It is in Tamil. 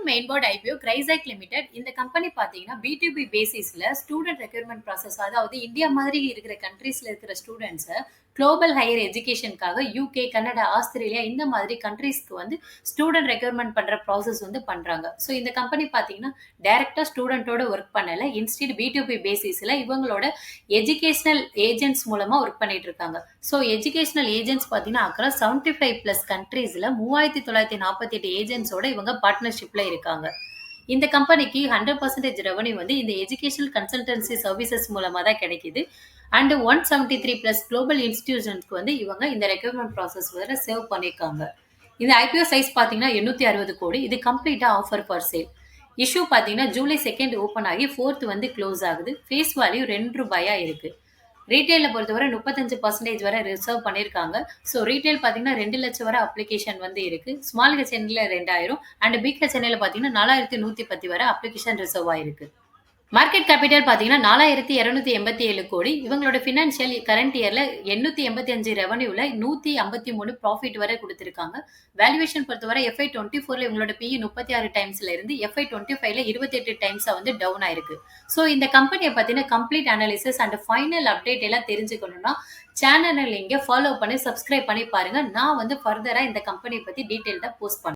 மெயின்போர்ட் ஐபிஓ கிரைசைக் லிமிடெட். இந்த கம்பெனி பார்த்தீங்கன்னா B2B பேசிஸ்ல ஸ்டூடெண்ட் ரெக்ரூட்மெண்ட் ப்ராசஸ், அதாவது இந்தியா மாதிரி இருக்கிற கண்ட்ரீஸ்ல இருக்கிற ஸ்டூடெண்ட்ஸை குளோபல் ஹையர் எஜுகேஷனுக்காக யூகே, கனடா, ஆஸ்திரேலியா இந்த மாதிரி கண்ட்ரீஸ்க்கு வந்து ஸ்டூடெண்ட் ரெக்ரூட்மெண்ட் பண்ற ப்ராசஸ் வந்து பண்றாங்க. ஸோ இந்த கம்பெனி பார்த்தீங்கன்னா டைரக்டா ஸ்டூடெண்டோட ஒர்க் பண்ணல, இன்ஸ்டீட் B2B பேசிஸ்ல இவங்களோட எஜுகேஷனல் ஏஜென்ட்ஸ் மூலமா ஒர்க் பண்ணிட்டு இருக்காங்க. ஸோ எஜுகேஷனல் ஏஜென்ட்ஸ் பார்த்தீங்கன்னா அக்ராஸ் 75+ கண்ட்ரீஸ்ல 3948 ஏஜென்ட்ஸோட இவங்க பார்ட்னர்ஷிப்ல இருக்காங்க. இந்த கம்பெனிக்கு 100% ரெவன்யூ வந்து இந்த எஜுகேஷனல் கன்சல்டன்சி சர்வீசஸ் மூலமா தான் கிடைக்குது. அண்ட் 173+ குளோபல் இன்ஸ்டிடியூஷன்ஸ்க்கு வந்து இவங்க இந்த ரெக்ரூட்மெண்ட் ப்ராசஸ் வேற சேவ் பண்ணியிருக்காங்க. இந்த ஐபிஓ சைஸ் பார்த்தீங்கன்னா 860 கோடி. இது கம்ப்ளீட்டா ஆஃபர் ஃபார் சேல். இஷ்யூ பார்த்தீங்கன்னா ஜூலை 2 ஓப்பன் ஆகி 4 வந்து க்ளோஸ் ஆகுது. ஃபேஸ் வேல்யூ ₹2 இருக்கு. ரீட்டைல பொறுத்தவரை 35% வரை ரிசர்வ் பண்ணியிருக்காங்க. ஸோ ரீட்டைல் பார்த்தீங்கன்னா 2 லட்சம் வரை அப்ளிகேஷன் வந்து இருக்கு. ஸ்மால் ஹெச்என்ல 2000 அண்ட் பிக் ஹெச்என்ல பார்த்தீங்கன்னா 4110 வரை அப்ளிகேஷன் ரிசர்வ் ஆயிருக்கு. மார்க்கெட் கேபிட்டல் பார்த்தீங்கன்னா 4287 கோடி. இவங்களோட ஃபினான்ஷியல் கரண்ட் இயர்ல 885 ரெவன்யூல 153 ப்ராஃபிட் வரை கொடுத்திருக்காங்க. வேல்யூவேஷன் பொறுத்தவரை FY24ல இவங்களோட PE 36 டைம்ஸ்ல இருந்து FY25ல 28 டைம்ஸா வந்து டவுன் ஆயிருக்கு. ஸோ இந்த கம்பெனியை பத்தின complete analysis and final update எல்லாம் தெரிஞ்சுக்கணும்னா சேனலை இங்க ஃபாலோ பண்ணி சப்ஸ்கிரைப் பண்ணி பாருங்க. நான் வந்து ஃபர்தரா இந்த கம்பெனியை பத்தி டீட்டெயில்டா போஸ்ட் பண்ணுவேன்.